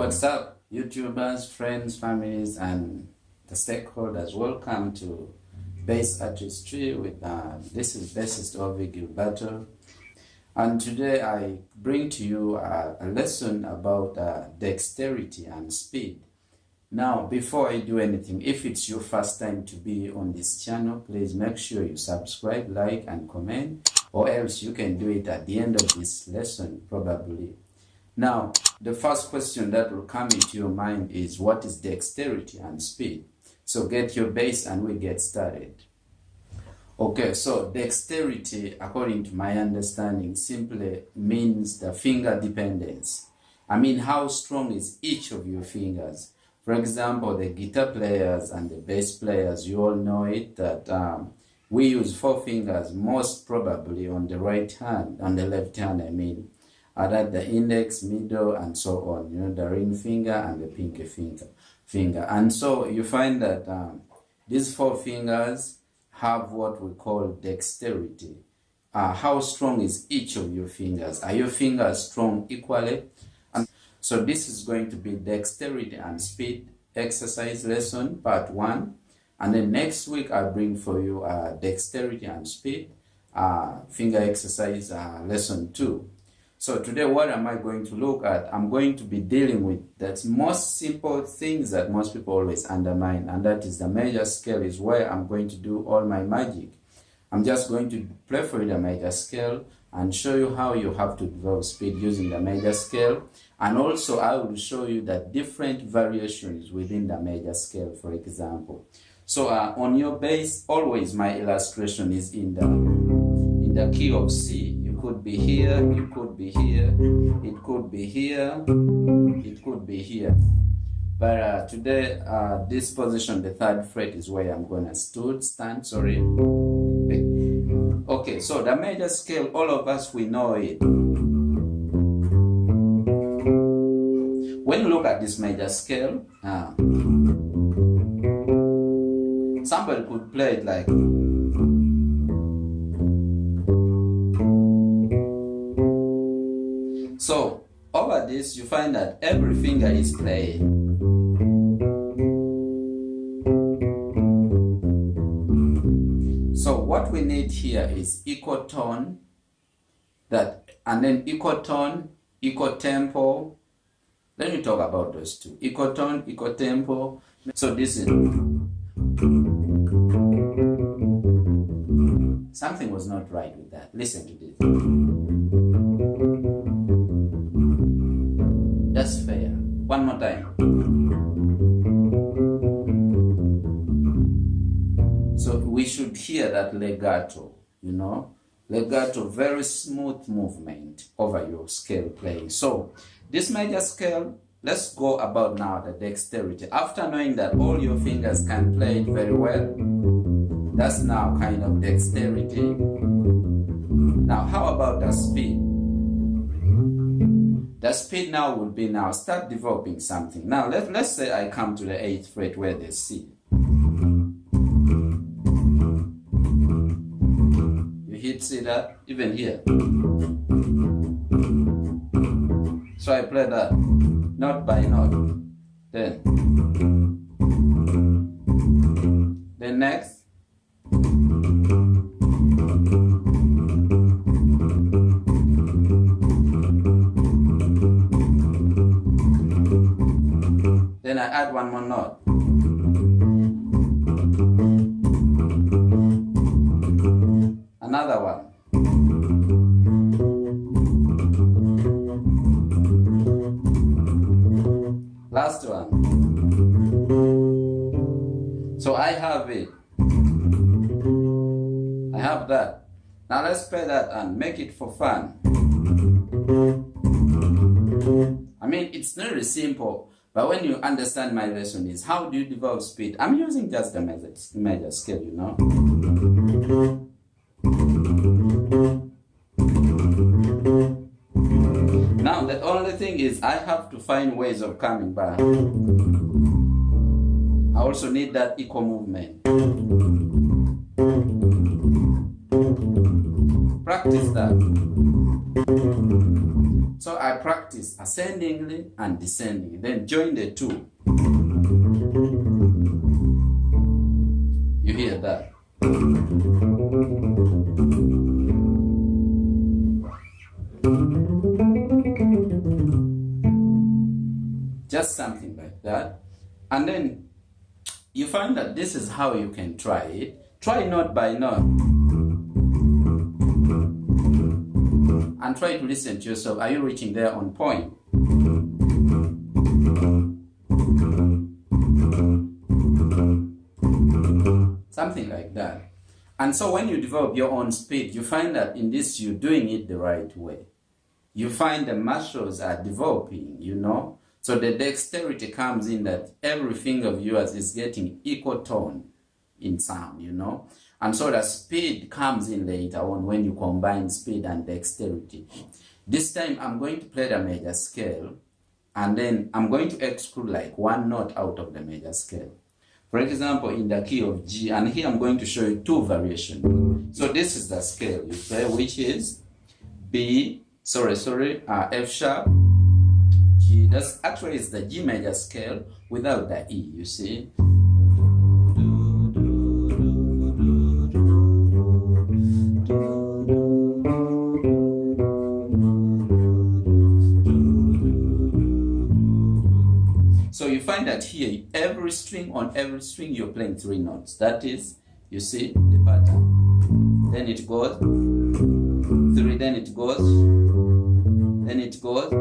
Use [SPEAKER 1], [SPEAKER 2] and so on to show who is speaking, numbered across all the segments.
[SPEAKER 1] What's up, YouTubers, friends, families, and the stakeholders? Welcome to Bass Artistry with this is bassist Ovi Gilberto, and today I bring to you a lesson about dexterity and speed. Now, before I do anything, if it's your first time to be on this channel, please make sure you subscribe, like, and comment, or else you can do it at the end of this lesson, probably. Now, the first question that will come into your mind is, what is dexterity and speed? So get your bass and we get started. Okay, so dexterity, according to my understanding, simply means the finger dependence. I mean, how strong is each of your fingers? For example, the guitar players and the bass players, you all know it, that we use 4 fingers, most probably on the right hand, on the left hand, I mean. That the index, middle, and so on, you know, the ring finger and the pinky finger. And so you find that these 4 fingers have what we call dexterity. How strong is each of your fingers? Are your fingers strong equally? And so this is going to be dexterity and speed exercise lesson part 1. And then next week I'll bring for you dexterity and speed finger exercise lesson 2. So today, what am I going to look at? I'm going to be dealing with the most simple things that most people always undermine, and that is the major scale is where I'm going to do all my magic. I'm just going to play for you the major scale and show you how you have to develop speed using the major scale. And also, I will show you the different variations within the major scale, for example. So on your bass, always my illustration is in the key of C. Could be here, it could be here, it could be here, it could be here. But today, this position, the 3rd fret, is where I'm gonna stand. Sorry. Okay, so the major scale, all of us, we know it. When you look at this major scale, somebody could play it like. So, over this, you find that every finger is playing. So, what we need here is equal tone, and then equal tone, equal tempo. Let me talk about those two. Equal tone, equal tempo. So, this is. Something was not right with that. Listen to this. That's fair. One more time. So we should hear that legato, you know. Legato, very smooth movement over your scale playing. So this major scale, let's go about now the dexterity. After knowing that all your fingers can play it very well, that's now kind of dexterity. Now how about the speed? The speed now will be start developing something. Now let's say I come to the 8th fret where there's C. You hit C that, even here. So I play that note by note. Then next. Then I add one more note. Another one. Last one. So I have it. I have that. Now let's play that and make it for fun. I mean, it's very simple. But when you understand my lesson is, how do you develop speed? I'm using just the major scale, you know. Now the only thing is I have to find ways of coming back. I also need that equal movement. Practice that. So I practice ascendingly and descendingly. Then join the two. You hear that? Just something like that. And then you find that this is how you can try it. Try note by note. And try to listen to yourself. Are you reaching there on point? Something like that. And so when you develop your own speed, you find that in this you're doing it the right way. You find the muscles are developing, you know. So the dexterity comes in that every finger of yours is getting equal tone in sound, you know. And so the speed comes in later on when you combine speed and dexterity. This time I'm going to play the major scale, and then I'm going to exclude like one note out of the major scale. For example, in the key of G, and here I'm going to show you two variations. So this is the scale you play, which is F sharp, G. That's actually it's the G major scale without the E, you see. So you find that here, every string, on every string, you're playing 3 notes. That is, you see the pattern. Then it goes 3, then it goes, then it goes.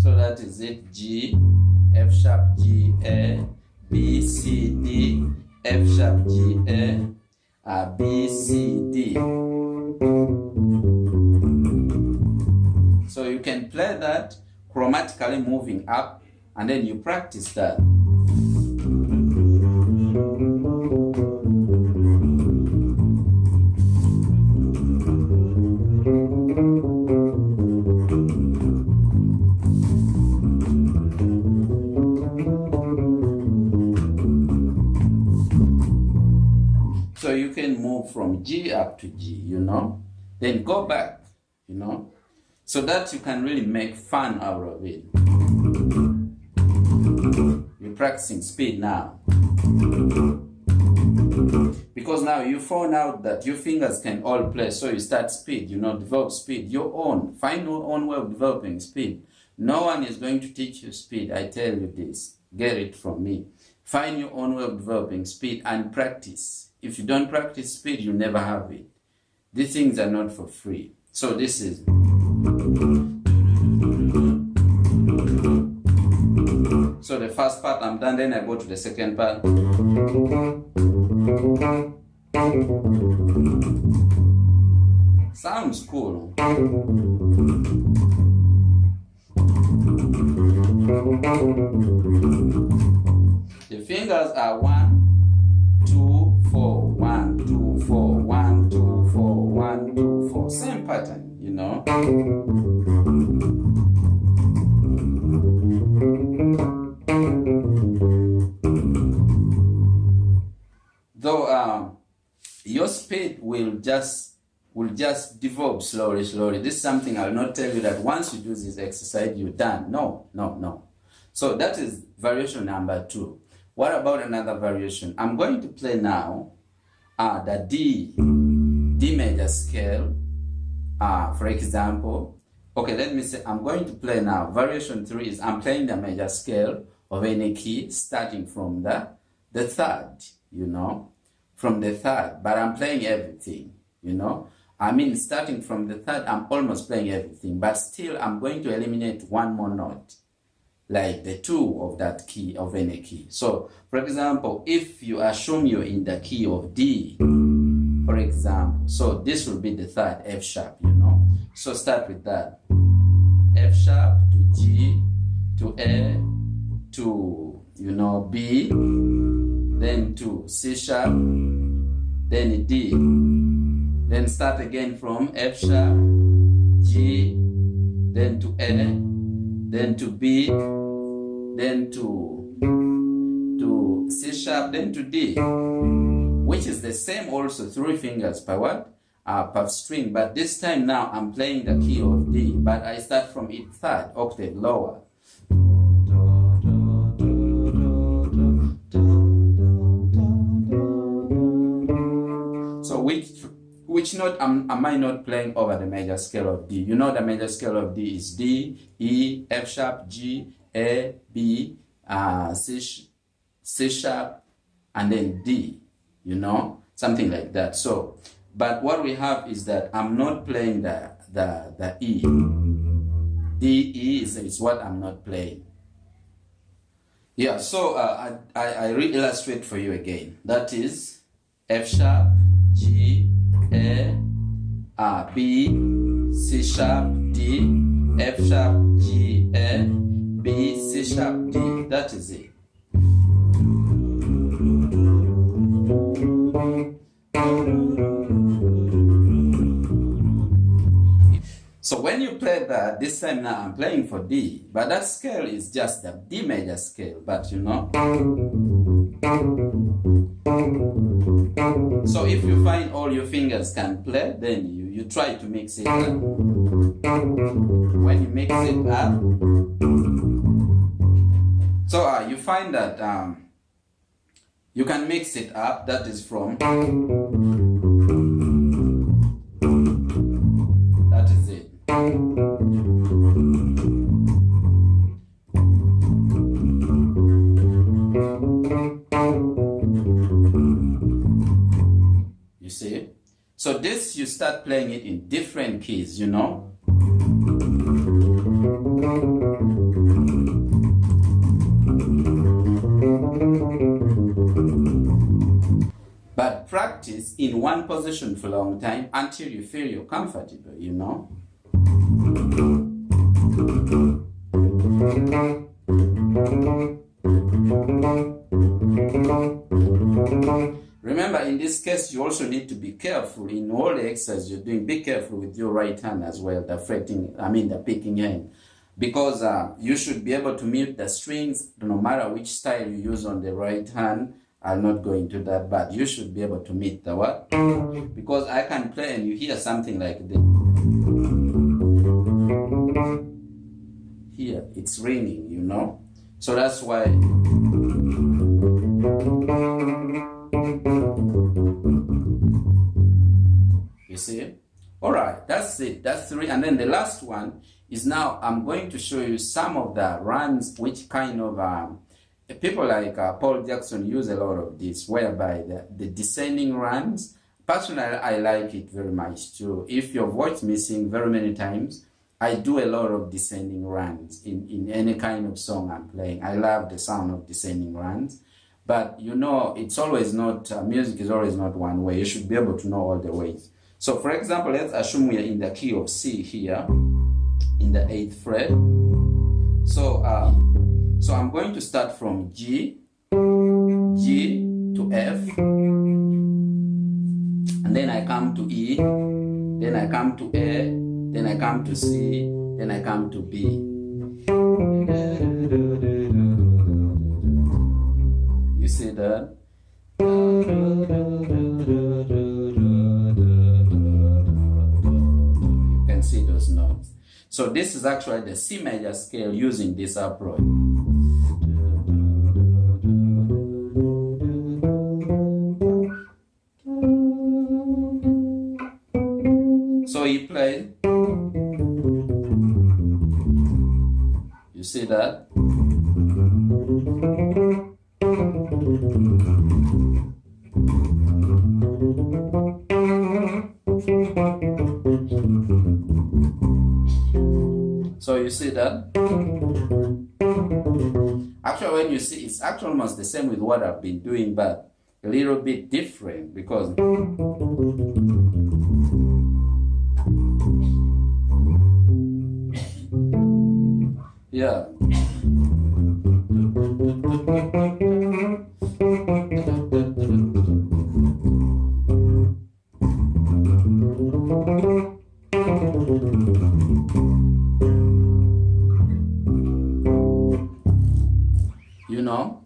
[SPEAKER 1] So that is it. G, F sharp, G, A, B, C, D, F sharp, G, A, B, C, D. So you can play that chromatically moving up, and then you practice that. So you can move from G up to G, you know, then go back, you know, so that you can really make fun out of it. You're practicing speed now. Because now you found out that your fingers can all play, so you start speed, you know, develop speed, your own. Find your own way of developing speed. No one is going to teach you speed, I tell you this. Get it from me. Find your own way of developing speed and practice. If you don't practice speed, you never have it. These things are not for free. So this is. So the first part I'm done, then I go to the second part. Sounds cool. The fingers are 1, 2, 4, 1, 2, 4, 1, 2, 4, 1, 2, 4. Same pattern, you know. Though your speed will just develop slowly. This is something I'll not tell you that once you do this exercise, you're done. No. So that is variation number 2. What about another variation? I'm going to play now the D major scale. For example, okay, let me say I'm going to play now. Variation 3 is I'm playing the major scale of any key starting from the third, you know, from the third, but I'm playing everything, you know. I mean, starting from the third, I'm almost playing everything, but still I'm going to eliminate one more note, like the 2 of that key, of any key. So, for example, if you assume you're in the key of D, for example, so this will be the third, F sharp, you know. So start with that. F sharp to G, to A, to, you know, B, then to C sharp, then D. Then start again from F sharp, G, then to A, then to B, then to C sharp, then to D. Which which is the same also 3 fingers per what? Per string, but this time now I'm playing the key of D, but I start from its 3rd octave lower. So which note am I not playing over the major scale of D? You know the major scale of D is D, E, F sharp, G, A, B, C sharp, and then D, you know, something like that. So, but what we have is that I'm not playing the E. D, E is what I'm not playing. Yeah, so I re-illustrate for you again. That is F sharp, G, A, B, C sharp, D, F sharp, G, A, B, C sharp, D. That is it. So when you play that, this time now I'm playing for D, but that scale is just the D major scale, but you know. So if you find all your fingers can play, then you try to mix it up. When you mix it up, so you find that you can mix it up, that is from, that is it. You see? So this, you start playing it in different keys, you know? But practice in one position for a long time until you feel you're comfortable, you know? Remember, in this case, you also need to be careful in all the exercises you're doing. Be careful with your right hand as well, the fretting, the picking hand. Because you should be able to mute the strings no matter which style you use on the right hand. I'll not go into that, but you should be able to meet the what? Because I can play and you hear something like this. Here, it's ringing, you know? So that's why. You see? Alright, that's it. That's 3. And then the last one is now I'm going to show you some of the runs which kind of people like Paul Jackson use a lot of this, whereby the descending runs. Personally, I like it very much too. If your voice missing very many times, I do a lot of descending runs in any kind of song I'm playing. I love the sound of descending runs. But you know, it's always not, music is always not one way. You should be able to know all the ways. So for example, let's assume we are in the key of C here, in the 8th fret. So I'm going to start from G to F, and then I come to E, then I come to A, then I come to C, then I come to B. You see that? You can see those notes. So this is actually the C major scale using this approach. So he played. You see that? So you see that? Actually, when you see, it's actually almost the same with what I've been doing, but a little bit different because yeah. You know,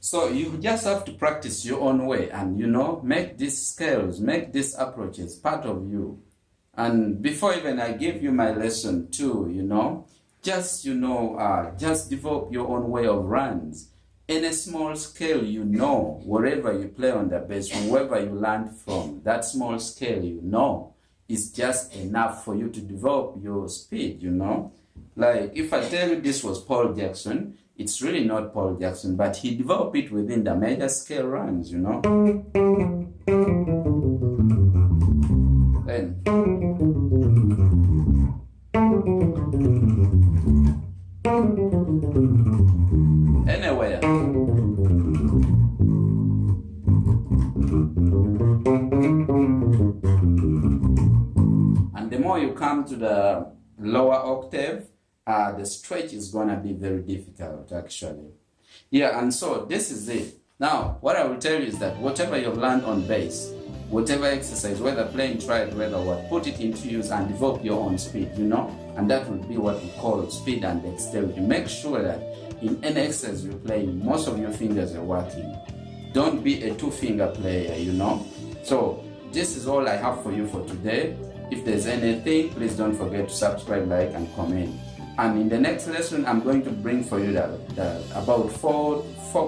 [SPEAKER 1] So you just have to practice your own way and, you know, make these skills, make these approaches part of you. And before even I give you my lesson too, you know, just develop your own way of runs. In a small scale, you know, wherever you play on the bass, wherever you learn from, that small scale, you know, is just enough for you to develop your speed, you know. Like if I tell you this was Paul Jackson, it's really not Paul Jackson, but he developed it within the major scale runs, you know. Then anywhere. And the more you come to the lower octave, the stretch is gonna be very difficult actually. Yeah, and so this is it. Now, what I will tell you is that whatever you've learned on bass, whatever exercise, whether playing triad, whether what, put it into use and develop your own speed, you know, and that will be what we call speed and dexterity. Make sure that in any exercise you play, most of your fingers are working. Don't be a two-finger player, you know. So this is all I have for you for today. If there's anything, please don't forget to subscribe, like, and comment. And in the next lesson, I'm going to bring for you about four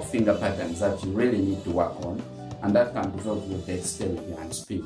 [SPEAKER 1] finger patterns that you really need to work on, and that can develop your dexterity and speed.